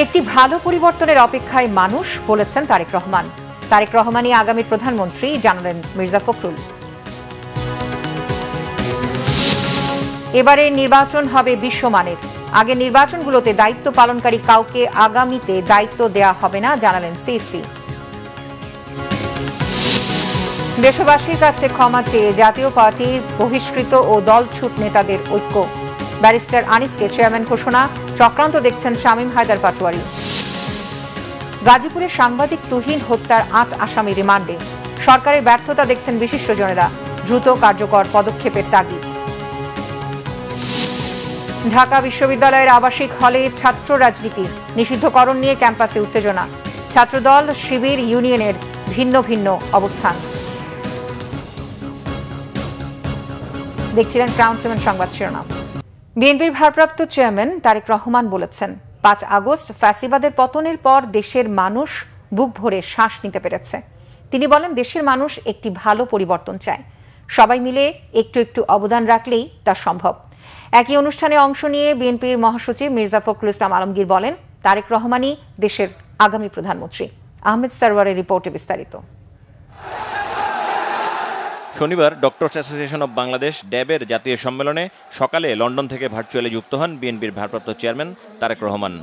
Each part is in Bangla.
একটি ভালো পরিবর্তনের অপেক্ষায় মানুষ বলেছেন তারেক রহমান। তারেক রহমানই আগামী প্রধানমন্ত্রী জানালেন মির্জা ফখরুল। এবারে নির্বাচন হবে বিশ্বমানের। আগে নির্বাচনগুলোতে দায়িত্ব পালনকারী কাউকে আগামীতে দায়িত্ব দেয়া হবে না জানালেন সিসি। দেশবাসীর কাছে ক্ষমা চেয়ে জাতীয় পার্টির বহিষ্কৃত ও দলছুট নেতাদের ঐক্য। ব্যারিস্টার আনিসকে চেয়ারম্যান ঘোষণা, চক্রান্ত দেখছেন শামীম হায়দার পাটোয়ারি। গাজীপুরের সাংবাদিক তুহিন হত্যার ৮ আসামি রিমান্ডে। সরকারের ব্যর্থতা দেখছেন বিশিষ্টজনেরা, দ্রুত কার্যকর পদক্ষেপের তাগিদ। ঢাকা বিশ্ববিদ্যালয়ের আবাসিক হলে ছাত্র রাজনীতি নিষিদ্ধকরণ নিয়ে ক্যাম্পাসে উত্তেজনা। ছাত্রদল, শিবির, ইউনিয়নের ভিন্ন ভিন্ন অবস্থান। দেখছিলেন ক্রাউন 7 সংবাদ শিরোনাম। বিএনপির ভারপ্রাপ্ত চেয়ারম্যান তারেক রহমান বলেছেন, ৫ আগস্ট ফ্যাসিবাদের পতনের পর দেশের মানুষ বুক ভরে শ্বাস নিতে পেরেছে। তিনি বলেন, দেশের মানুষ একটি ভালো পরিবর্তন চায়। সবাই মিলে একটু একটু অবদান রাখলেই তা সম্ভব। একই অনুষ্ঠানে অংশ নিয়ে বিএনপির মহাসচিব মির্জা ফখরুল ইসলাম আলমগীর বলেন, তারেক রহমানই দেশের আগামী প্রধানমন্ত্রী। আহমেদ সারওয়ারের রিপোর্টে বিস্তারিত। শনিবার ডক্টরস অ্যাসোসিয়েশন অব বাংলাদেশ ড্যাবের জাতীয় সম্মেলনে সকালে লন্ডন থেকে ভার্চুয়ালি যুক্ত হন বিএনপির ভারপ্রাপ্ত চেয়ারম্যান তারেক রহমান।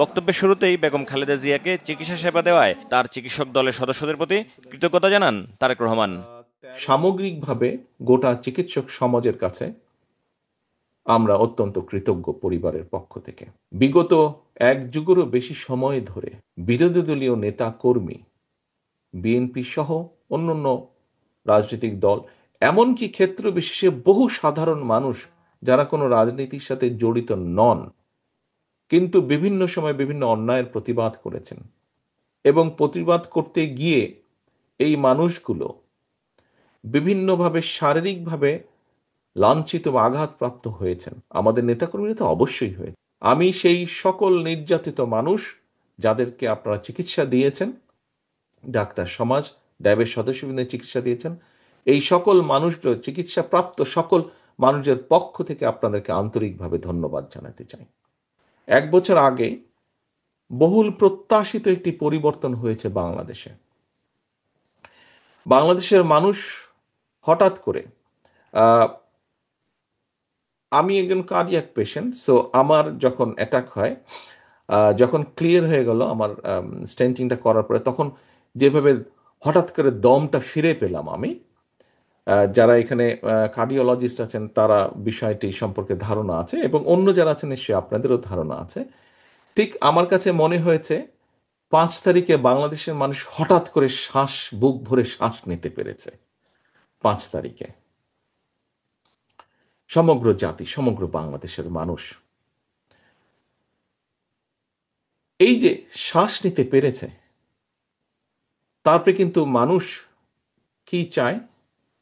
বক্তব্যের শুরুতেই বেগম খালেদা জিয়াকে চিকিৎসা সেবা দেওয়ায় তার চিকিৎসক দলের সদস্যদের প্রতি কৃতজ্ঞতা জানান তারেক রহমান। সামগ্রিকভাবে গোটা চিকিৎসক সমাজের কাছে আমরা অত্যন্ত কৃতজ্ঞ পরিবারের পক্ষ থেকে। বিগত 1 যুগেরও বেশি সময় ধরে বিরোধী দলীয় নেতা কর্মী, বিএনপি সহ অন্যান্য রাজনৈতিক দল, এমনকি ক্ষেত্র বিশেষে বহু সাধারণ মানুষ যারা কোনো রাজনীতির সাথে জড়িত নন, কিন্তু বিভিন্ন সময় বিভিন্ন অন্যায়ের প্রতিবাদ করেছেন এবং প্রতিবাদ করতে গিয়ে এই মানুষগুলো বিভিন্নভাবে শারীরিকভাবে লাঞ্ছিত বা আঘাতপ্রাপ্ত হয়েছেন। আমাদের নেতাকর্মীরা তো অবশ্যই হয়েছে। আমি সেই সকল নির্যাতিত মানুষ যাদেরকে আপনারা চিকিৎসা দিয়েছেন, ডাক্তার সমাজ, ড্যাবের সদস্যবৃন্দ চিকিৎসা দিয়েছেন, এই সকল মানুষগুলো, চিকিৎসা প্রাপ্ত সকল মানুষের পক্ষ থেকে আপনাদেরকে আন্তরিকভাবে ধন্যবাদ জানাতে চাই। 1 বছর আগে বহুল প্রত্যাশিত একটি পরিবর্তন হয়েছে বাংলাদেশে। বাংলাদেশের মানুষ হঠাৎ করে, আমি একজন কার্ডিয়াক পেশেন্ট, সো আমার যখন অ্যাটাক হয়, যখন ক্লিয়ার হয়ে গেল আমার স্টেন্টিংটা করার পরে, তখন যেভাবে হঠাৎ করে দমটা ফিরে পেলাম আমি, যারা এখানে কার্ডিওলজিস্ট আছেন তারা বিষয়টি সম্পর্কে ধারণা আছে এবং অন্য যারা আছেন নিশ্চয়ই আপনাদেরও ধারণা আছে। ঠিক আমার কাছে মনে হয়েছে 5 তারিখে বাংলাদেশের মানুষ হঠাৎ করে বুক ভরে শ্বাস নিতে পেরেছে। 5 তারিখে সমগ্র জাতি, সমগ্র বাংলাদেশের মানুষ এই যে শ্বাস নিতে পেরেছে, তারপরে কিন্তু মানুষ কি চায়?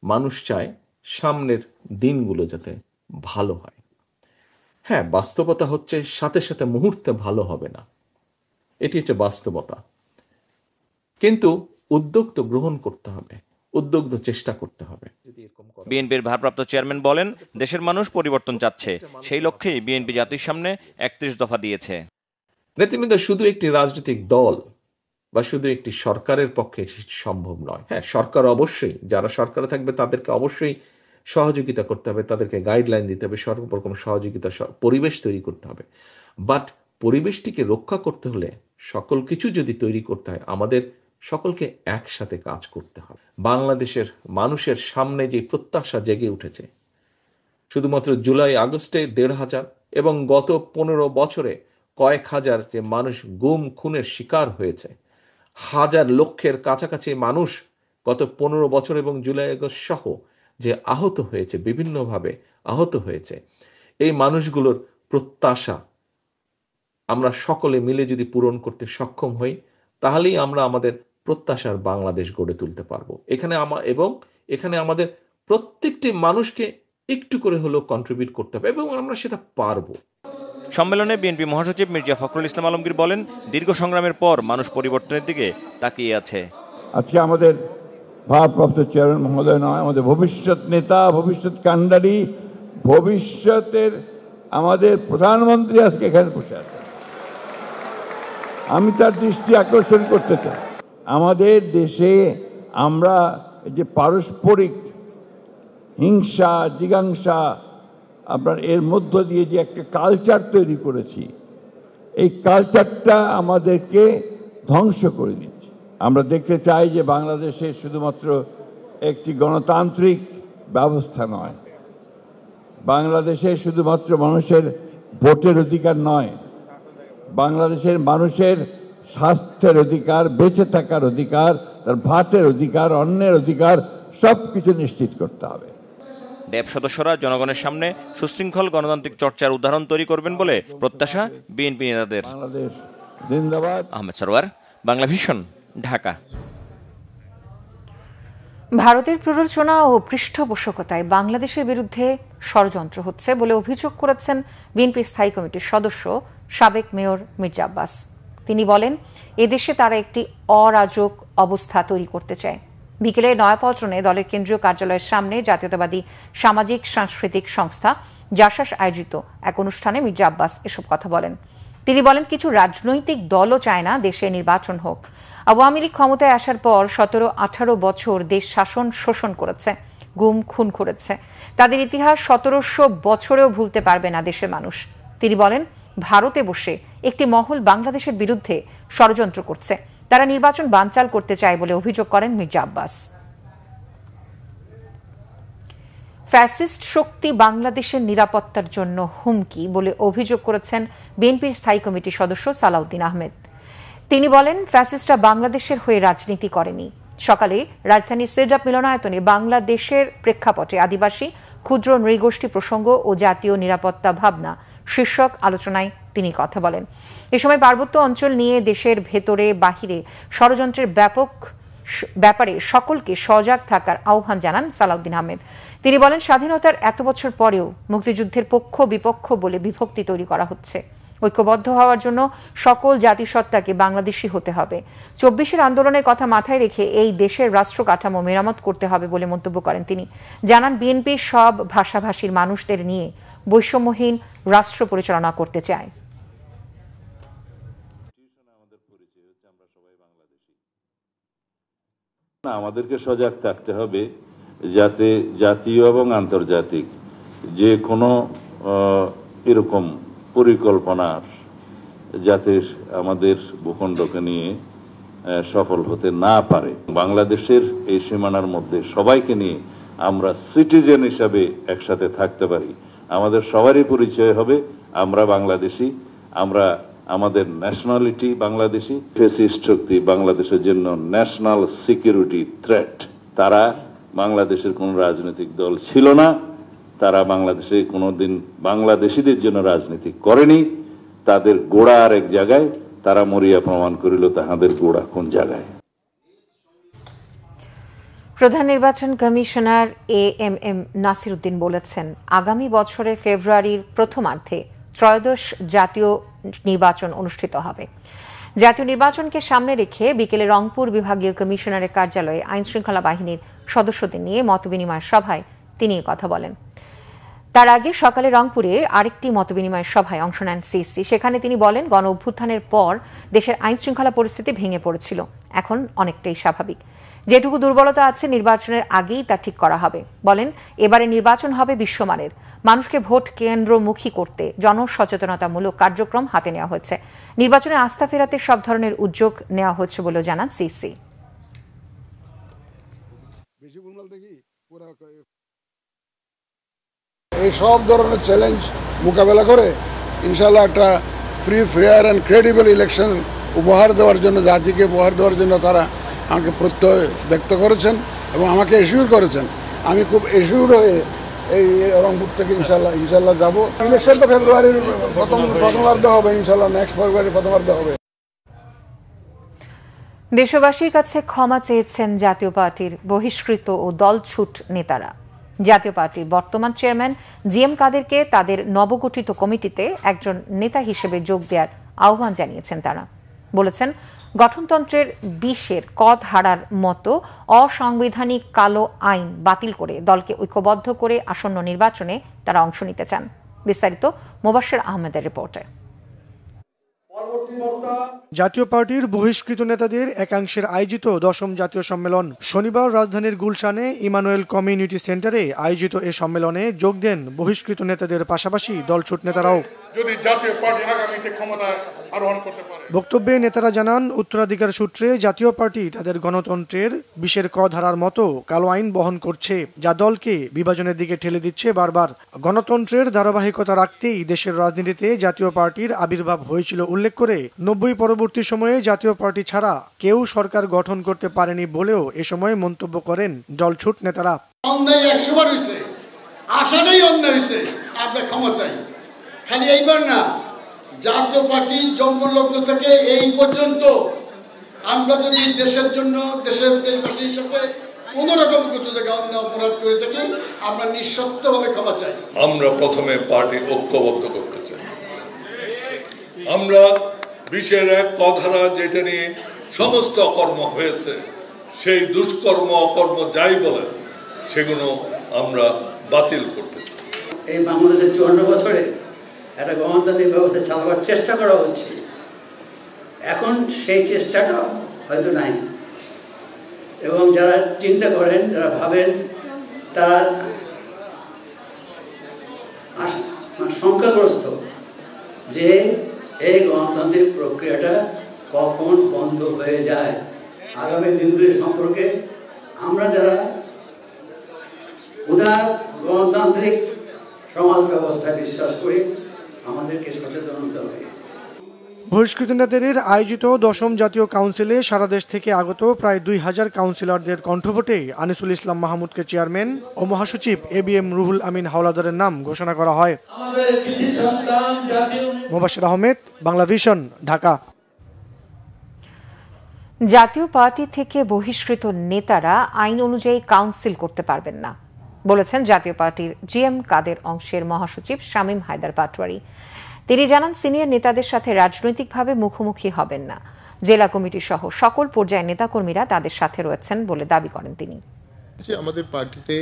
মানুষ চায় সামনের দিনগুলো যাতে ভালো হয়। হ্যাঁ, বাস্তবতা হচ্ছে সাথে সাথে মুহূর্তে ভালো হবে না, এটি হচ্ছে বাস্তবতা। কিন্তু উদ্যোগ তো গ্রহণ করতে হবে, উদ্যোগ তো চেষ্টা করতে হবে। বিএনপির ভারপ্রাপ্ত চেয়ারম্যান বলেন, দেশের মানুষ পরিবর্তন চাচ্ছে, সেই লক্ষ্যেই বিএনপি জাতির সামনে 31 দফা দিয়েছে। নেতৃবৃন্দ, শুধু একটি রাজনৈতিক দল বা শুধু একটি সরকারের পক্ষে সম্ভব নয়। হ্যাঁ, সরকার অবশ্যই, যারা সরকারে থাকবে তাদেরকে অবশ্যই সহযোগিতা করতে হবে, তাদেরকে গাইডলাইন দিতে হবে, সর্বপ্রকার সহযোগিতা পরিবেশ তৈরি করতে হবে। বাট পরিবেশটিকে রক্ষা করতে হলে সকল কিছু যদি তৈরি করতে হয়, আমাদের সকলকে একসাথে কাজ করতে হবে। বাংলাদেশের মানুষের সামনে যে প্রত্যাশা জেগে উঠেছে, শুধুমাত্র জুলাই আগস্টে 1,500 এবং গত 15 বছরে কয়েক হাজার যে মানুষ গুম খুনের শিকার হয়েছে, হাজার লক্ষের কাছাকাছি মানুষ গত 15 বছর এবং জুলাই আগস্ট সহ যে আহত হয়েছে, বিভিন্নভাবে আহত হয়েছে, এই মানুষগুলোর প্রত্যাশা আমরা সকলে মিলে যদি পূরণ করতে সক্ষম হই, তাহলেই আমরা আমাদের প্রত্যাশার বাংলাদেশ গড়ে তুলতে পারবো। এখানে আমাদের প্রত্যেকটি মানুষকে একটু করে হলেও কন্ট্রিবিউট করতে হবে এবং আমরা সেটা পারবো। সম্মেলনে বিএনপি মহাসচিব মির্জা ফখরুল ইসলাম আলমগীর বলেন, দীর্ঘ সংগ্রামের পর মানুষ পরিবর্তনের দিকে তাকিয়ে আছে। আজকে আমাদের ভারপ্রাপ্ত চেয়ারম্যান মহোদয় নয়, আমাদের ভবিষ্যৎ নেতা, ভবিষ্যৎ কাণ্ডারি, ভবিষ্যতের আমাদের প্রধানমন্ত্রী আজকে এখানে বসে আছে। আমি তার দৃষ্টি আকর্ষণ করতে চাই। আমাদের দেশে আমরা যে পারস্পরিক হিংসা জিজ্ঞাসা আপনার এর মধ্য দিয়ে যে একটা কালচার তৈরি করেছি, এই কালচারটা আমাদেরকে ধ্বংস করে দিচ্ছে। আমরা দেখতে চাই যে বাংলাদেশে শুধুমাত্র একটি গণতান্ত্রিক ব্যবস্থা নয়, বাংলাদেশে শুধুমাত্র মানুষের ভোটের অধিকার নয়, বাংলাদেশের মানুষের স্বাস্থ্যের অধিকার, বেঁচে থাকার অধিকার, তার ভাতের অধিকার, অন্যের অধিকার সব কিছু নিশ্চিত করতে হবে। ড্যাব সদস্যরা জনগণের সামনে সুশৃঙ্খল গণতান্ত্রিক চর্চার উদাহরণ তৈরি করবেন বলে প্রত্যাশা বিএনপি নেতাদের। বাংলাদেশ জিন্দাবাদ। আহমেদ সরওয়ার, বাংলা ভিশন, ঢাকা। ভারতের প্ররোচনা ও পৃষ্ঠপোষকতায় বাংলাদেশের বিরুদ্ধে ষড়যন্ত্র হচ্ছে বলে অভিযোগ করেছেন বিএনপি স্থায়ী কমিটির সদস্য সাবেক মেয়র মির্জা আব্বাস। তিনি বলেন, এদেশে তারা একটি অরাজক অবস্থা তৈরি করতে চায়। বিকেলে নয়াপল্টনে দলের কেন্দ্রীয় কার্যালয়ের সামনে জাতীয়তাবাদী সামাজিক সাংস্কৃতিক সংস্থা জাসাস আয়োজিত এক অনুষ্ঠানে মির্জা আব্বাস এসব কথা বলেন। তিনি বলেন, কিছু রাজনৈতিক দলও চায় না দেশে নির্বাচন হোক। আওয়ামী লীগ ক্ষমতায় আসার পর 17-18 বছর দেশ শাসন শোষণ করেছে, গুম খুন করেছে। তাদের ইতিহাস 1700 বছরেও ভুলতে পারবে না দেশের মানুষ। তিনি বলেন, ভারতে বসে একটি মহল বাংলাদেশের বিরুদ্ধে ষড়যন্ত্র করছে, তারা নির্বাচন বানচাল করতে চায় বলে অভিযোগ করেন মির্জা আব্বাস। ফ্যাসিস্ট শক্তি বাংলাদেশের নিরাপত্তার জন্য হুমকি বলে অভিযোগ করেছেন বিএনপির স্থায়ী কমিটির সদস্য সালাউদ্দিন আহমেদ। তিনি বলেন, ফ্যাসিস্টরা বাংলাদেশের হয়ে রাজনীতি করেনি। সকালে রাজধানীর সেডাপ মিলনায়তনে বাংলাদেশের প্রেক্ষাপটে আদিবাসী ক্ষুদ্র নৃগোষ্ঠী প্রসঙ্গ ও জাতীয় নিরাপত্তা ভাবনা শীর্ষক আলোচনায় তিনি কথা বলেন। এ সময় পার্বত্য অঞ্চল নিয়ে দেশের ভেতরে বাহিরে ষড়যন্ত্রের ব্যাপারে সকলকে সজাগ থাকার আহ্বান জানান সালাউদ্দিন আহমেদ। তিনি বলেন, স্বাধীনতার এত বছর পরেও মুক্তিযুদ্ধের পক্ষ বিপক্ষ বলে বিভক্তি তৈরি করা হচ্ছে। ঐক্যবদ্ধ হওয়ার জন্য সকল জাতিসত্তাকে বাংলাদেশী হতে হবে। 24-এর আন্দোলনের কথা মাথায় রেখে এই দেশের রাষ্ট্র কাঠামো মেরামত করতে হবে বলে মন্তব্য করেন তিনি। জানান, বিএনপি সব ভাষাভাষীর মানুষদের নিয়ে বৈষম্যহীন রাষ্ট্র পরিচালনা করতে চায়। আমাদেরকে সজাগ থাকতে হবে যাতে জাতীয় এবং আন্তর্জাতিক যে কোনো এরকম পরিকল্পনার যাতে আমাদের ভূখণ্ডকে নিয়ে সফল হতে না পারে। বাংলাদেশের এই সীমানার মধ্যে সবাইকে নিয়ে আমরা সিটিজেন হিসাবে একসাথে থাকতে পারি। আমাদের সবারই পরিচয় হবে আমরা বাংলাদেশি, আমরা আমাদের ন্যাশনালিটি বাংলাদেশি। ফ্যাসিস্ট শক্তি বাংলাদেশের জন্য ন্যাশনাল সিকিউরিটি থ্রেট। তারা বাংলাদেশের কোন রাজনৈতিক দল ছিল না, তারা বাংলাদেশে কোনোদিন বাংলাদেশিদের জন্য রাজনীতি করেনি। তাদের গোড়া আর এক জায়গায়, তারা মরিয়া প্রমাণ করিল তাহাদের গোড়া কোন জায়গায়। প্রধান নির্বাচন কমিশনার এএমএম নাসির উদ্দিন বলেছেন, আগামী বছরের ফেব্রুয়ারির প্রথমার্ধে ত্রয়োদশ জাতীয় নির্বাচন অনুষ্ঠিত হবে। জাতীয় নির্বাচনকে সামনে রেখে বিকেলে রংপুর বিভাগীয় কমিশনারের কার্যালয়ে আইন শৃঙ্খলা বাহিনীর সদস্যদের নিয়ে মতবিনিময় সভায় তিনি কথা বলেন। তার আগে সকালে রংপুরে আরেকটি মতবিনিময় সভায় অংশ নেন সিসি। সেখানে তিনি বলেন, গণ অভ্যুত্থানের পর দেশের আইন শৃঙ্খলা পরিস্থিতি ভেঙে পড়েছিল, এখন অনেকটাই স্বাভাবিক। যেটুকু দুর্বলতা আছে নির্বাচনের আগেই তা ঠিক করা হবে। বলেন, এবারে নির্বাচন হবে বিশ্বমানের। মানুষকে ভোট কেন্দ্রমুখী করতে জনসচেতনতামূলক কার্যক্রম হাতে নেওয়া হয়েছে। নির্বাচনে আস্থা ফেরাতে সব ধরনের উদ্যোগ নেওয়া হচ্ছে বলেও জানান সিসি। এই সব ধরনের চ্যালেঞ্জ মোকাবেলা করে ইনশাআল্লাহ একটা free fair and credible election উপহার দেওয়ার জন্য, জাতিকে উপহার দেওয়ার জন্য তারা আমাকে প্রত্যয় ব্যক্ত করেছেন এবং আমাকে এশিওর করেছেন। আমি খুব এশিওর হয়ে এই রংপুর থেকে ইনশাল্লাহ যাব। ইলেকশন তো ফেব্রুয়ারির প্রথমার্ধে হবে, ইনশাল্লাহ নেক্সট ফেব্রুয়ারির প্রথমার্ধে হবে। দেশবাসীর কাছে ক্ষমা চেয়েছেন জাতীয় পার্টির বহিষ্কৃত ও দলছুট নেতারা। জাতীয় পার্টির বর্তমান চেয়ারম্যান জিএম কাদেরকে তাদের নবগঠিত কমিটিতে একজন নেতা হিসেবে যোগ দেওয়ার আহ্বান জানিয়েছেন তারা। বলেছেন, গঠনতন্ত্রের 20-এর কদ হারার মতো অসাংবিধানিক কালো আইন বাতিল করে দলকে ঐক্যবদ্ধ করে আসন্ন নির্বাচনে তারা অংশ নিতে চান। বিস্তারিত মোবাশ্বের আহমেদের রিপোর্টে। জাতীয় পার্টির বহিষ্কৃত নেতাদের একাংশের আয়োজিত 10ম জাতীয় সম্মেলন শনিবার রাজধানীর গুলশানে ইমানুয়েল কমিউনিটি সেন্টারে আয়োজিত এ সম্মেলনে যোগ দেন বহিষ্কৃত নেতাদের পাশাপাশি দলছুট নেতারাও। যদি জাতীয় পার্টি আগামীতে ক্ষমতায় আরোহণ করতে পারে। বক্তব্যে নেতারা জানান, উত্তরাধিকার সূত্রে জাতীয় পার্টি তাদের গণতন্ত্রের বিশের ক ধারার মতো কালো আইন বহন করছে, যা দলকে বিভাজনের দিকে ঠেলে দিচ্ছে বারবার। গণতন্ত্রের ধারাবাহিকতা রাখতেই দেশের রাজনীতিতে জাতীয় পার্টির আবির্ভাব হয়েছিল উল্লেখ করে 90 পরবর্তী সময়ে জাতীয় পার্টি ছাড়া কেউ সরকার গঠন করতে পারেনি বলেও এ সময় মন্তব্য করেন দলছুট নেতারা। অন্যায় 100 বার হয়েছে, আশা নেই অন্যায় হয়েছে, আপনার ক্ষমা চাই। খালি এইবার না, জাতীয় পার্টির জন্মলগ্ন থেকে এই পর্যন্ত আমরা যদি দেশের জন্য দেশের দেশবাসীর সাথে কোন রকম কিছু জায়গায় অন্যায় অপরাধ করে থাকি, আমরা নিঃশর্তভাবে ক্ষমা চাই। আমরা প্রথমে পার্টি ঐক্যবদ্ধ করতে চাই। আমরা 20-এর 1 ক ধারা যেটা নিয়ে সমস্ত কর্ম হয়েছে, সেই দুষ্কর্ম অকর্ম যাই বলেন সেগুলো আমরা বাতিল করতে চাই। এই বাংলাদেশের 54 বছরে একটা গণতান্ত্রিক ব্যবস্থা চালাবার চেষ্টা করা হচ্ছে, এখন সেই চেষ্টাটা হয়তো নাই। এবং যারা চিন্তা করেন, যারা ভাবেন, তারা সংখ্যাগ্রস্ত যে এই গণতান্ত্রিক প্রক্রিয়াটা কখন বন্ধ হয়ে যায়। আগামী দিনগুলি সম্পর্কে আমরা যারা উদার গণতান্ত্রিক সমাজ ব্যবস্থায় বিশ্বাস করি, আমাদেরকে সচেতন হতে হবে। বহিষ্কৃত নেতাদের আয়োজিত 10ম জাতীয় কাউন্সিলে সারা দেশ থেকে আগত প্রায় 2000 কাউন্সিলরদের কণ্ঠভোটে আনিসুল ইসলাম মাহমুদকে চেয়ারম্যান ও মহাসচিব ABM রুহুল আমিন হাওলাদারের নাম ঘোষণা করা হয়। মোবাশ্বের আহমেদ, বাংলা ভিশন, ঢাকা। জাতীয় পার্টি থেকে বহিষ্কৃত নেতারা আইন অনুযায়ী কাউন্সিল করতে পারবেন না বলেছেন জাতীয় পার্টির GM কাদের অংশের মহাসচিব শামীম হায়দার পাটোয়ারি। তিনি জানান, সিনিয়র নেতাদের সাথে রাজনৈতিকভাবে মুখোমুখি হবেন না। জেলা কমিটি সহ সকল পর্যায়ের নেতাকর্মীরা তাদের সাথে রয়েছেন বলে দাবি করেন তিনি। আমাদের পার্টিতে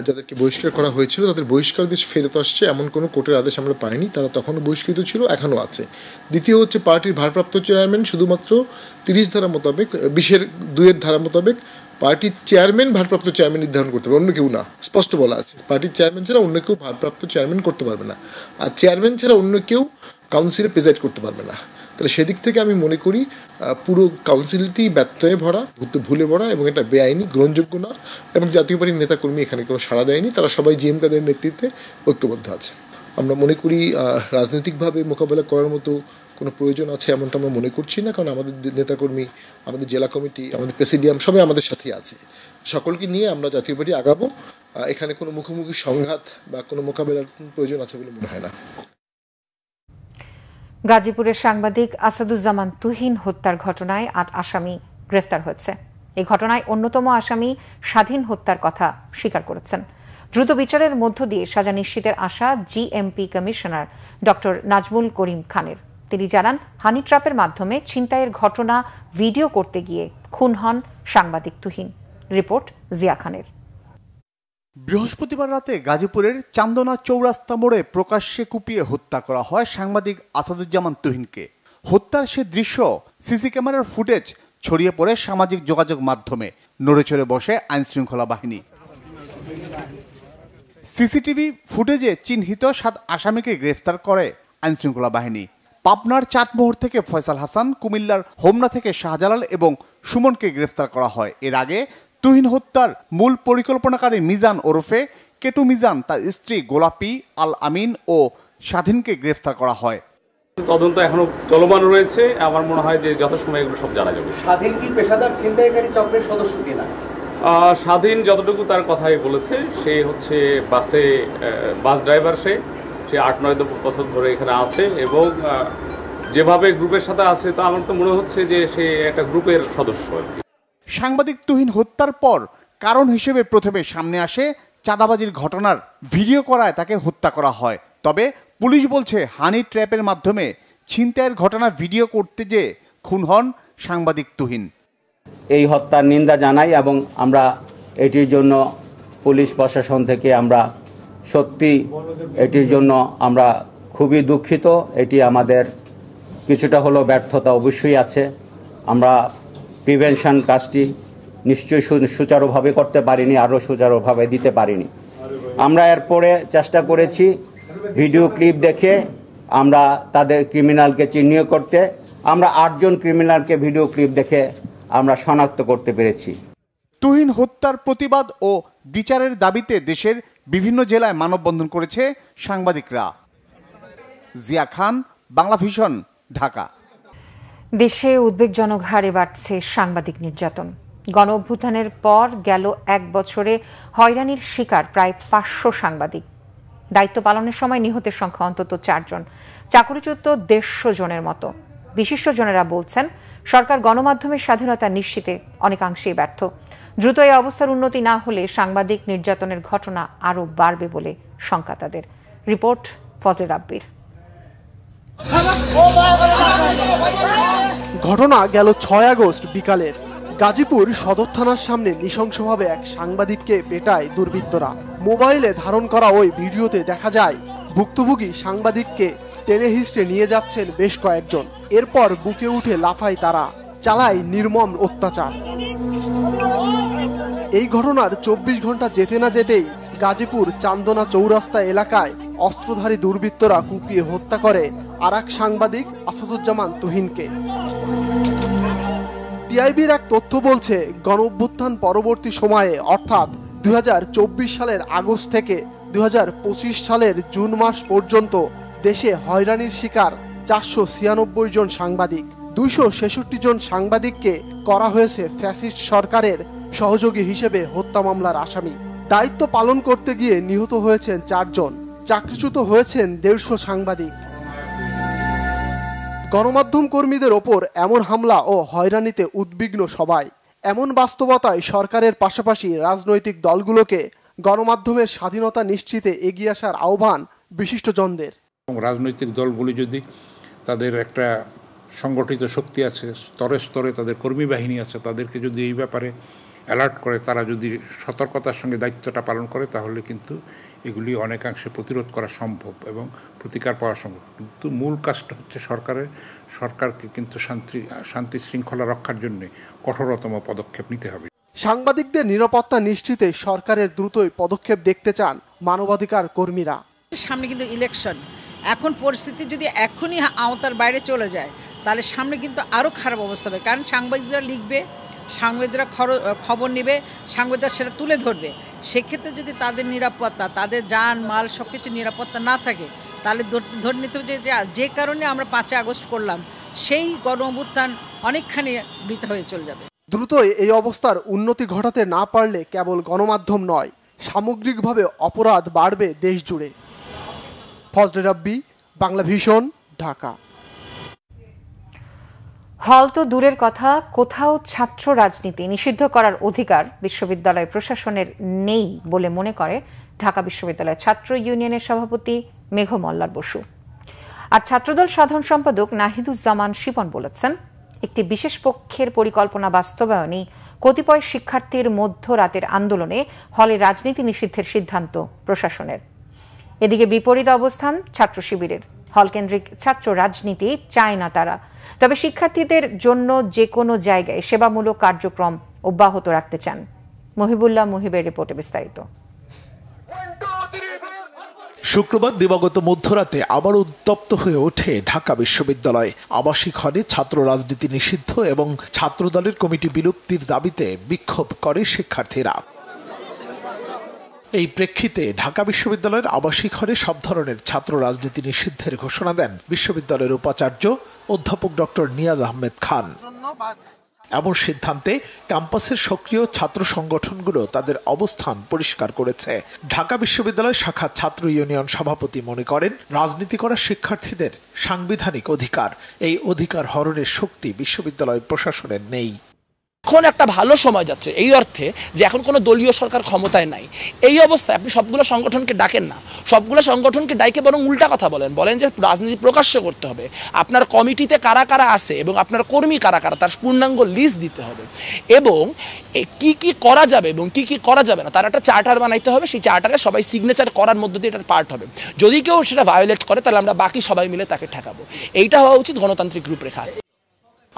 যাদেরকে বহিষ্কার করা হয়েছিল তাদের বহিষ্কার দেশ ফেরত আসছে এমন কোনো কোর্টের আদেশ আমরা পাইনি। তারা তখনও বহিষ্কৃত ছিল, এখনও আছে। দ্বিতীয় হচ্ছে, পার্টির ভারপ্রাপ্ত চেয়ারম্যান শুধুমাত্র 30 ধারা মোতাবেক, 20-এর 2-এর ধারা মোতাবেক পার্টির চেয়ারম্যান ভারপ্রাপ্ত চেয়ারম্যান নির্ধারণ করতে পারবে, অন্য কেউ না। স্পষ্ট বলা আছে, পার্টির চেয়ারম্যান ছাড়া অন্য কেউ ভারপ্রাপ্ত চেয়ারম্যান করতে পারবে না, আর চেয়ারম্যান ছাড়া অন্য কেউ কাউন্সিলে প্রেসাইড করতে পারবে না। তাহলে সেদিক থেকে আমি মনে করি পুরো কাউন্সিলটি ব্যত্যয়ে ভরা, ভুলে ভরা, এবং এটা বেআইনি, গ্রহণযোগ্য না। এবং জাতীয় পার্টির নেতাকর্মী এখানে কোনো সাড়া দেয়নি, তারা সবাই GM কাদের নেতৃত্বে ঐক্যবদ্ধ আছে। আমরা মনে করি রাজনৈতিকভাবে মোকাবেলা করার মতো কোনো প্রয়োজন আছে এমনটা আমরা মনে করছি না, কারণ আমাদের নেতাকর্মী, আমাদের জেলা কমিটি, আমাদের প্রেসিডিয়াম সবাই আমাদের সাথেই আছে। সকলকে নিয়ে আমরা জাতীয় পার্টি আগাবো। এখানে কোনো মুখোমুখি সংঘাত বা কোনো মোকাবেলার প্রয়োজন আছে বলে মনে হয় না। গাজীপুরের সাংবাদিক আসাদুজ্জামান তুহিন হত্যার ঘটনায় 8 আসামি গ্রেফতার হয়েছে। এই ঘটনায় অন্যতম আসামি স্বাধীন হত্যার কথা স্বীকার করেছেন। দ্রুত বিচারের মধ্য দিয়ে সাজা নিশ্চিতের আশা GMP commissioner doctor Nazmul Karim খানের। তিনি জানান, হানি ট্র্যাপের মাধ্যমে ছিনতাইয়ের ঘটনা ভিডিও করতে গিয়ে খুন হন সাংবাদিক তুহিন। রিপোর্ট জিয়া খানের। বৃহস্পতিবার রাতে গাজীপুরের চান্দনা চৌরাস্তা মোড়ে প্রকাশ্যে কুপিয়ে হত্যা করা হয় সাংবাদিক আসাদুজ্জামান তুহিনকে। হত্যার সে দৃশ্য সিসি ক্যামেরার ফুটেজ ছড়িয়ে পড়ে সামাজিক যোগাযোগ মাধ্যমে। নড়েচড়ে বসে আইনশৃঙ্খলা বাহিনী। সিসিটিভি ফুটেজে চিহ্নিত 7 আসামিকে গ্রেফতার করে আইনশৃঙ্খলা বাহিনী। পাবনার চাটমোহর থেকে ফয়সাল হাসান, কুমিল্লার হোমনা থেকে শাহজালাল এবং সুমনকে গ্রেফতার করা হয়। এর আগে তুহিন হত্যার মূল পরিকল্পনাকারী মিজান ওরফে কেটু মিজান, তার স্ত্রী গোলাপি, আল আমিন ও স্বাধীনকে গ্রেফতার করা হয়। তদন্ত এখনো চলমান রয়েছে। আমার মনে হয় যে যথাসময়ে এগুলো সব জানা যাবে। স্বাধীন কি পেশাদার ছিনতাইকারী চক্রের সদস্য কিনা? স্বাধীন যতটুকু তার কথাই বলেছে, সে হচ্ছে বাস ড্রাইভার। সে 8-9 বছর ধরে এখানে আছে এবং যেভাবে গ্রুপের সাথে আছে, তা আমার তো মনে হচ্ছে যে সে একটা গ্রুপের সদস্য। সাংবাদিক তুহিন হত্যার পর কারণ হিসেবে প্রথমে সামনে আসে চাঁদাবাজির ঘটনার ভিডিও করায় তাকে হত্যা করা হয়। তবে পুলিশ বলছে হানি ট্র্যাপের মাধ্যমে ছিনতাইয়ের ঘটনা ভিডিও করতে যেয়ে খুন হন সাংবাদিক তুহিন। এই হত্যার নিন্দা জানাই এবং আমরা এটির জন্য পুলিশ প্রশাসন থেকে আমরা সত্যি এটির জন্য আমরা খুবই দুঃখিত। এটি আমাদের কিছুটা হলেও ব্যর্থতা অবশ্যই আছে। আমরা প্রিভেনশন কাজটি নিশ্চয়ই সুচারুভাবে করতে পারিনি, আরও সুচারুভাবে দিতে পারিনি। আমরা এরপরে চেষ্টা করেছি ভিডিও ক্লিপ দেখে আমরা তাদের ক্রিমিনালকে চিহ্নিত করতে। আমরা 8 জন ক্রিমিনালকে ভিডিও ক্লিপ দেখে আমরা শনাক্ত করতে পেরেছি। তুহিন হত্যার প্রতিবাদ ও বিচারের দাবিতে দেশের বিভিন্ন জেলায় মানববন্ধন করেছে সাংবাদিকরা। জিয়া খান, বাংলা ভিশন, ঢাকা। দেশে উদ্বেগজনক হারে বাড়ছে সাংবাদিক নির্যাতন। গণ অভ্যুত্থানের পর গেল 1 বছরে হয়রানির শিকার প্রায় 500 সাংবাদিক। দায়িত্ব পালনের সময় নিহতের সংখ্যা অন্তত 4 জন, চাকরিচ্যুত 150 জনের মতো। বিশিষ্টজনেরা বলছেন সরকার গণমাধ্যমের স্বাধীনতা নিশ্চিতে অনেকাংশেই ব্যর্থ। দ্রুত এই অবস্থার উন্নতি না হলে সাংবাদিক নির্যাতনের ঘটনা আরও বাড়বে বলে শঙ্কা তাদের। রিপোর্ট ফজলে রাব্বির। ঘটনা গেল 6 আগস্ট বিকালের। গাজীপুর সদর থানার সামনে নৃশংসভাবে এক সাংবাদিককে পেটায় দুর্বৃত্তরা। মোবাইলে ধারণ করা ওই ভিডিওতে দেখা যায় ভুক্তভোগী সাংবাদিককে টেনে হিঁচড়ে নিয়ে যাচ্ছেন বেশ কয়েকজন। এরপর বুকে উঠে লাফায় তারা, চালায় নির্মম অত্যাচার। এই ঘটনার 24 ঘন্টা যেতে না যেতেই গাজীপুর চান্দনা চৌরাস্তা এলাকায় অস্ত্রধারী দুর্বৃত্তরা কুপিয়ে হত্যা করে আরেক সাংবাদিক আসাদুজ্জামান তুহিনকে। টিআইবির এক তথ্য বলছে, গণঅভ্যুত্থান পরবর্তী সময়ে অর্থাৎ 2024 সালের আগস্ট থেকে 2025 সালের জুন মাস পর্যন্ত দেশে হয়রানির শিকার 496 জন সাংবাদিক। 266 জন সাংবাদিককে করা হয়েছে ফ্যাসিস্ট সরকারের সহযোগী হিসেবে হত্যা মামলার আসামি। দায়িত্ব পালন করতে গিয়ে নিহত হয়েছেন 4 জন, চাকরিচ্যুত হয়েছেন 150 সাংবাদিক। গণমাধ্যম কর্মীদের ওপর এমন হামলা ও হয়রানিতে উদ্বিগ্ন সবাই। এমন বাস্তবতায় সরকারের পাশাপাশি রাজনৈতিক দলগুলোকে গণমাধ্যমের স্বাধীনতা নিশ্চিতে এগিয়ে আসার আহ্বান বিশিষ্টজনদের। রাজনৈতিক দলগুলি যদি তাদের একটা সংগঠিত শক্তি আছে, স্তরে স্তরে তাদের কর্মী বাহিনী আছে, তাদেরকে যদি এই ব্যাপারে অ্যালার্ট করে, তারা যদি সতর্কতার সঙ্গে দায়িত্বটা পালন করে, তাহলে কিন্তু এগুলি অনেকাংশে প্রতিরোধ করা সম্ভব এবং প্রতিকার পাওয়া সম্ভব। কিন্তু মূল কাজটা হচ্ছে সরকারকে কিন্তু শান্তি শৃঙ্খলা রক্ষার জন্য কঠোরতম পদক্ষেপ নিতে হবে। সাংবাদিকদের নিরাপত্তা নিশ্চিতে সরকারের দ্রুতই পদক্ষেপ দেখতে চান মানবাধিকার কর্মীরা। সামনে কিন্তু ইলেকশন, এখন পরিস্থিতি যদি এখনই আওতার বাইরে চলে যায় তাহলে সামনে কিন্তু আরও খারাপ অবস্থা হবে। কারণ সাংবাদিকরা লিখবে, সাংবাদিকরা খবর নেবে, সাংবাদিকরা সেটা তুলে ধরবে। সেক্ষেত্রে যদি তাদের নিরাপত্তা, তাদের যান মাল সব কিছু নিরাপত্তা না থাকে, তাহলে ধরে নিতে হবে যে কারণে আমরা 5 আগস্ট করলাম সেই গণ অভ্যুত্থান অনেকখানি বৃথা হয়ে চলে যাবে। দ্রুতই এই অবস্থার উন্নতি ঘটাতে না পারলে কেবল গণমাধ্যম নয়, সামগ্রিকভাবে অপরাধ বাড়বে দেশ জুড়ে। ফজলে রাব্বি, বাংলা ভিশন, ঢাকা। হল তো দূরের কথা, কোথাও ছাত্র রাজনীতি নিষিদ্ধ করার অধিকার বিশ্ববিদ্যালয় প্রশাসনের নেই বলে মনে করে ঢাকা বিশ্ববিদ্যালয় ছাত্র ইউনিয়নের সভাপতি মেঘ মল্লার বসু। আর ছাত্রদল সাধারণ সম্পাদক নাহিদুজ্জামান শিপন বলেছেন, একটি বিশেষ পক্ষের পরিকল্পনা বাস্তবায়নই কতিপয় শিক্ষার্থীর মধ্যরাতের আন্দোলনে হলে রাজনীতি নিষিদ্ধের সিদ্ধান্ত প্রশাসনের। এদিকে বিপরীত অবস্থান ছাত্র শিবিরের। হলকেন্দ্রিক ছাত্র রাজনীতি চায় না তারা, তবে শিক্ষার্থীদের জন্য যে কোনো জায়গায় সেবামূলক কার্যক্রম অব্যাহত রাখতে চান। মহিবুল্লাহ মুহিবের রিপোর্টে বিস্তারিত। শুক্রবার দিবাগত মধ্যরাতে আবার উত্তপ্ত হয়ে ওঠে ঢাকা বিশ্ববিদ্যালয়। আবাসিক হলে ছাত্র রাজনীতি নিষিদ্ধ এবং ছাত্রদলের কমিটি বিলুপ্তির দাবিতে বিক্ষোভ করে শিক্ষার্থীরা। এই প্রেক্ষিতে ঢাকা বিশ্ববিদ্যালয়ের আবাসিক হলে সব ধরনের ছাত্র রাজনীতি নিষিদ্ধের ঘোষণা দেন বিশ্ববিদ্যালয়ের উপাচার্য অধ্যাপক ডক্টর নিয়াজ আহমেদ খান। এমন সিদ্ধান্তে ক্যাম্পাসের সক্রিয় ছাত্র সংগঠনগুলো তাদের অবস্থান পরিষ্কার করেছে। ঢাকা বিশ্ববিদ্যালয় শাখা ছাত্র ইউনিয়ন সভাপতি মনে করেন, রাজনীতি করা শিক্ষার্থীদের সাংবিধানিক অধিকার, এই অধিকার হরণের শক্তি বিশ্ববিদ্যালয় প্রশাসনের নেই। এখন একটা ভালো সময় যাচ্ছে এই অর্থে যে এখন কোনো দলীয় সরকার ক্ষমতায় নাই। এই অবস্থায় আপনি সবগুলো সংগঠনকে ডাকেন না, সবগুলো সংগঠনকে ডাইকে বরং উল্টা কথা বলেন যে রাজনীতি প্রকাশ্য করতে হবে, আপনার কমিটিতে কারা কারা আছে এবং আপনার কর্মী কারা কারা তার পূর্ণাঙ্গ লিস্ট দিতে হবে, এবং কি কি করা যাবে এবং কি কি করা যাবে না তার একটা চার্টার বানাইতে হবে। সেই চার্টারে সবাই সিগনেচার করার মধ্য দিয়ে এটার পার্ট হবে। যদি কেউ সেটা ভায়োলেট করে তাহলে আমরা বাকি সবাই মিলে তাকে ঠেকাবো। এইটা হওয়া উচিত গণতান্ত্রিক রূপরেখা।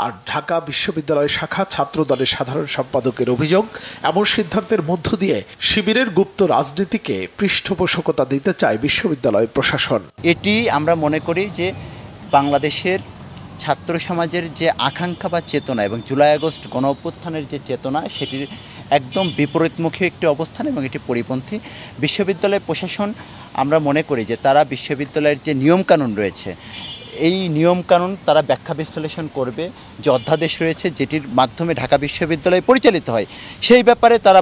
আর ঢাকা বিশ্ববিদ্যালয় শাখা ছাত্র দলের সাধারণ সম্পাদকের অভিযোগ, এমন সিদ্ধান্তের মধ্য দিয়ে শিবিরের গুপ্ত রাজনীতিকে পৃষ্ঠপোষকতা দিতে চায় বিশ্ববিদ্যালয় প্রশাসন। এটি আমরা মনে করি যে বাংলাদেশের ছাত্র সমাজের যে আকাঙ্ক্ষা বা চেতনা এবং জুলাই আগস্ট গণ অভ্যুত্থানের যে চেতনা সেটির একদম বিপরীতমুখী একটি অবস্থান এবং এটি পরিপন্থী। বিশ্ববিদ্যালয় প্রশাসন আমরা মনে করি যে তারা বিশ্ববিদ্যালয়ের যে নিয়মকানুন রয়েছে এই নিয়মকানুন তারা ব্যাখ্যা বিশ্লেষণ করবে, যে অধ্যাদেশ রয়েছে যেটির মাধ্যমে ঢাকা বিশ্ববিদ্যালয় পরিচালিত হয় সেই ব্যাপারে তারা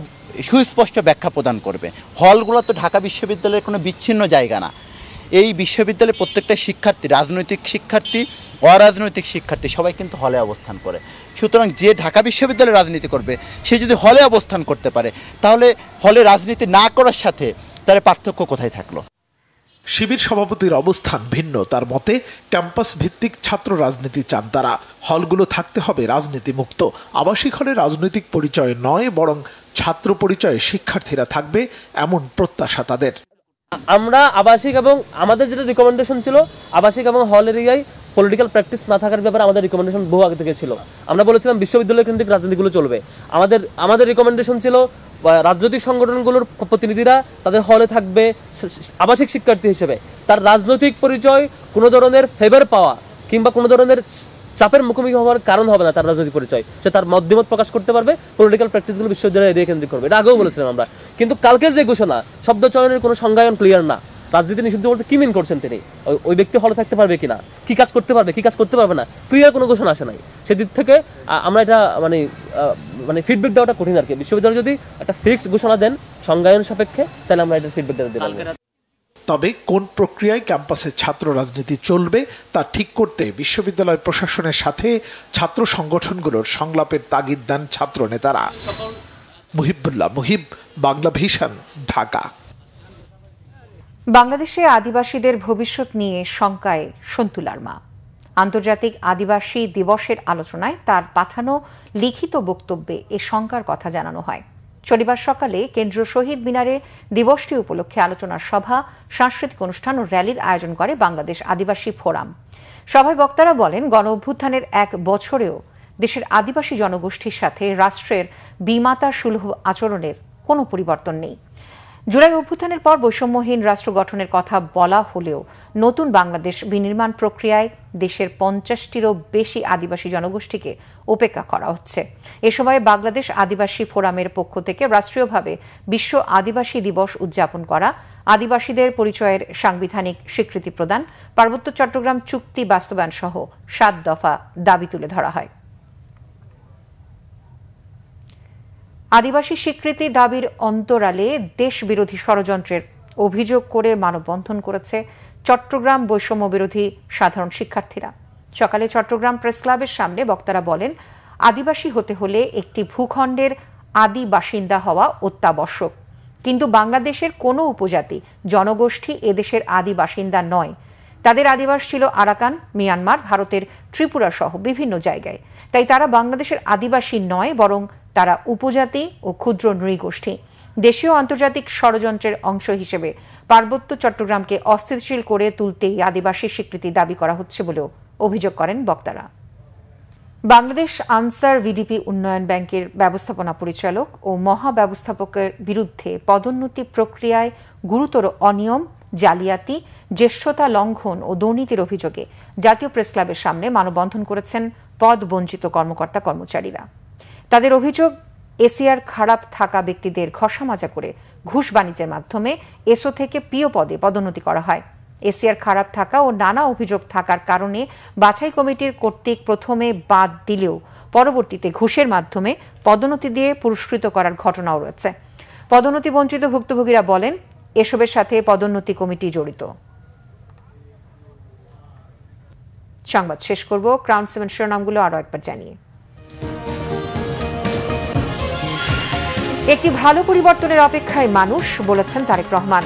সুস্পষ্ট ব্যাখ্যা প্রদান করবে। হলগুলো তো ঢাকা বিশ্ববিদ্যালয়ের কোনো বিচ্ছিন্ন জায়গা না। এই বিশ্ববিদ্যালয়ের প্রত্যেকটা শিক্ষার্থী, রাজনৈতিক শিক্ষার্থী, অরাজনৈতিক শিক্ষার্থী সবাই কিন্তু হলে অবস্থান করে। সুতরাং যে ঢাকা বিশ্ববিদ্যালয়ে রাজনীতি করবে সে যদি হলে অবস্থান করতে পারে তাহলে হলে রাজনীতি না করার সাথে তার পার্থক্য কোথায় থাকলো? শিবির সভাপতির অবস্থান ভিন্ন। তার মতে ক্যাম্পাস ভিত্তিক ছাত্র রাজনীতি চান তারা। হলগুলো থাকতে হবে রাজনীতি মুক্ত। আবাসিক হলে রাজনৈতিক পরিচয় নয়, বরং ছাত্র পরিচয়ে শিক্ষার্থীরা থাকবে, এমন প্রত্যাশা তাদের। আমরা আবাসিক এবং আমাদের যেটা রিকমেন্ডেশন ছিল, আবাসিক এবং হল এরিয়ায় পলিটিক্যাল প্র্যাকটিস না থাকার ব্যাপারে আমাদের রিকমেন্ডেশন বহু আগে থেকে ছিল। আমরা বলেছিলাম বিশ্ববিদ্যালয় কেন্দ্রিক রাজনীতিগুলো চলবে। আমাদের রিকমেন্ডেশন ছিল রাজনৈতিক সংগঠনগুলোর প্রতিনিধিরা তাদের হলে থাকবে আবাসিক শিক্ষার্থী হিসেবে। তার রাজনৈতিক পরিচয় কোনো ধরনের ফেভার পাওয়া কিংবা কোনো ধরনের চাপের মুখোমুখি হওয়ার কারণ হবে না। তার রাজনৈতিক পরিচয়, সে তার মতামত প্রকাশ করতে পারবে, পলিটিক্যাল প্র্যাকটিসগুলো বিশ্ববিদ্যালয় এরিয়া কেন্দ্রিক করবে। এটা আগেও বলেছিলাম আমরা। কিন্তু কালকের যে ঘোষণা, শব্দ চয়নের কোনো সংজ্ঞায়ন ক্লিয়ার না। রাজনীতি নিষিদ্ধ বলতে কি মিন করছেন তিনি? ওই ব্যক্তি হলে থাকতে পারবে কিনা, কি কাজ করতে পারবে, কি কাজ করতে পারবে না, ক্লিয়ার কোনো ঘোষণা আসে নাই। সেদিক থেকে আমরা এটা মানে ফিডব্যাক দেওয়াটা কঠিন আর কি। বিশ্ববিদ্যালয় যদি একটা ফিক্সড ঘোষণা দেন সংজ্ঞায়ন সাপেক্ষে তাহলে আমরা এটা ফিডব্যাক দিতে পারবো। তবে কোন প্রক্রিয়ায় ক্যাম্পাসে ছাত্র রাজনীতি চলবে তা ঠিক করতে বিশ্ববিদ্যালয় প্রশাসনের সাথে ছাত্র সংগঠনগুলোর সংলাপের তাগিদ দেন ছাত্র নেতারা। মুহিবুল্লাহ মুহিব, বাংলা ভিশন, ঢাকা। বাংলাদেশে আদিবাসীদের ভবিষ্যৎ নিয়ে শঙ্কায় সন্তুলার মা। আন্তর্জাতিক আদিবাসী দিবসের আলোচনায় তার পাঠানো লিখিত বক্তব্যে এ শঙ্কার কথা জানানো হয়। শনিবার সকালে কেন্দ্রীয় শহীদ মিনারে দিবসটি উপলক্ষে আলোচনার সভা, সাংস্কৃতিক অনুষ্ঠান ও র্যালির আয়োজন করে বাংলাদেশ আদিবাসী ফোরাম। সভায় বক্তারা বলেন, গণ অভ্যুত্থানের 1 বছরেও দেশের আদিবাসী জনগোষ্ঠীর সাথে রাষ্ট্রের বিমাতা সুলভ আচরণের কোনো পরিবর্তন নেই। জুলাই অভ্যুত্থানের পর বৈষম্যহীন রাষ্ট্র গঠনের কথা বলা হলেও নতুন বাংলাদেশ বিনির্মাণ প্রক্রিয়ায় দেশের 50টিরও বেশি আদিবাসী জনগোষ্ঠীকে উপেক্ষা করা হচ্ছে। এ সময় বাংলাদেশ আদিবাসী ফোরামের পক্ষ থেকে রাষ্ট্রীয়ভাবে বিশ্ব আদিবাসী দিবস উদযাপন করা, আদিবাসীদের পরিচয়ের সাংবিধানিক স্বীকৃতি প্রদান, পার্বত্য চট্টগ্রাম চুক্তি বাস্তবায়ন সহ 7 দফা দাবি তুলে ধরা হয়। আদিবাসী স্বীকৃতি দাবির অন্তরালে দেশ বিরোধী ষড়যন্ত্রের অভিযোগ করে মানববন্ধন করেছে চট্টগ্রাম বৈষম্য বিরোধী সাধারণ শিক্ষার্থীরা। সকালে চট্টগ্রাম প্রেস ক্লাবের সামনে বক্তারা বলেন, আদিবাসী হতে হলে একটি ভূখণ্ডের আদি বাসিন্দা হওয়া অত্যাবশ্যক। কিন্তু বাংলাদেশের কোনো উপজাতি জনগোষ্ঠী এদেশের আদি বাসিন্দা নয়। তাদের আদিবাস ছিল আরাকান, মিয়ানমার, ভারতের ত্রিপুরা সহ বিভিন্ন জায়গায়। তাই তারা বাংলাদেশের আদিবাসী নয়, বরং তারা উপজাতি ও ক্ষুদ্র নৃগোষ্ঠী। দেশীয় আন্তর্জাতিক ষড়যন্ত্রের অংশ হিসেবে পার্বত্য চট্টগ্রামকে অস্থিতিশীল করে তুলতেই আদিবাসী স্বীকৃতি দাবি করা হচ্ছে বলেও অভিযোগ করেন বক্তারা। বাংলাদেশ আনসার ভিডিপি উন্নয়ন ব্যাংকের ব্যবস্থাপনা পরিচালক ও মহাব্যবস্থাপকের বিরুদ্ধে পদোন্নতি প্রক্রিয়ায় গুরুতর অনিয়ম, জালিয়াতি, জ্যেষ্ঠতা লঙ্ঘন ও দুর্নীতির অভিযোগে জাতীয় প্রেস ক্লাবের সামনে মানববন্ধন করেছেন পদ বঞ্চিত কর্মকর্তা কর্মচারীরা। তাদের অভিযোগ, এসিআর খারাপ থাকা ব্যক্তিদের ঘষামাজা করে ঘুষ বাণিজ্যের মাধ্যমে এসও থেকে পিও পদে পদোন্নতি করা হয়। এসিআর খারাপ থাকা ও নানা অভিযোগ থাকার কারণে বাছাই কমিটির কর্তৃক প্রথমে বাদ দিলেও পরবর্তীতে ঘুষের মাধ্যমে পদোন্নতি দিয়ে পুরস্কৃত করার ঘটনাও রয়েছে। পদোন্নতি বঞ্চিত ভুক্তভোগীরা বলেন, এসবের সাথে পদোন্নতি কমিটি জড়িত। সংবাদ শেষ করব ক্রাউন 7 শিরোনামগুলো আরো একবার জানিয়ে। একটি ভালো পরিবর্তনের অপেক্ষায় মানুষ, বলেছেন তারেক রহমান।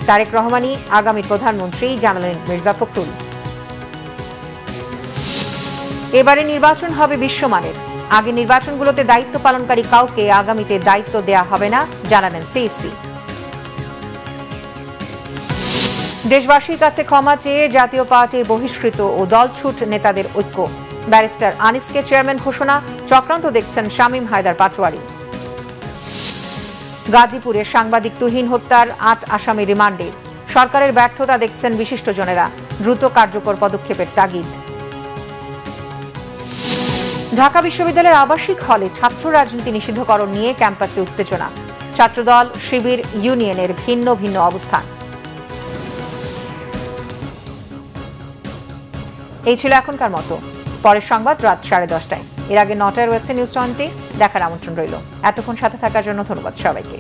তারেক রহমানই আগামী প্রধানমন্ত্রী, জানালেন মির্জা ফখরুল। এবারে নির্বাচন হবে বিশ্বমানের। আগে নির্বাচনগুলোতে দায়িত্ব পালনকারী কাউকে আগামীতে দায়িত্ব দেয়া হবে না, জানালেন সিইসি। দেশবাসীর কাছে ক্ষমা চেয়ে জাতীয় পার্টির বহিষ্কৃত ও দলছুট নেতাদের ঐক্য। ব্যারিস্টার আনিসকে চেয়ারম্যান ঘোষণা, চক্রান্ত দেখছেন শামীম হায়দার পাটোয়ারি। গাজীপুরে সাংবাদিক তুহিন হত্যার ৮ আসামি রিমান্ডে। সরকারের ব্যর্থতা দেখছেন বিশিষ্টজনেরা, দ্রুত কার্যকর পদক্ষেপের তাগিদ। ঢাকা বিশ্ববিদ্যালয়ের আবাসিক হলে ছাত্র রাজনীতি নিষিদ্ধকরণ নিয়ে ক্যাম্পাসে উত্তেজনা। ছাত্রদল, শিবির, ইউনিয়নের ভিন্ন ভিন্ন অবস্থান। এই ছিল এখনকার মতো। পরের সংবাদ রাত 10:30টায়। এর আগে 9টায় রয়েছে নিউজ 20। দেখার আমন্ত্রণ রইল। এতক্ষণ সাথে থাকার জন্য ধন্যবাদ সবাইকে।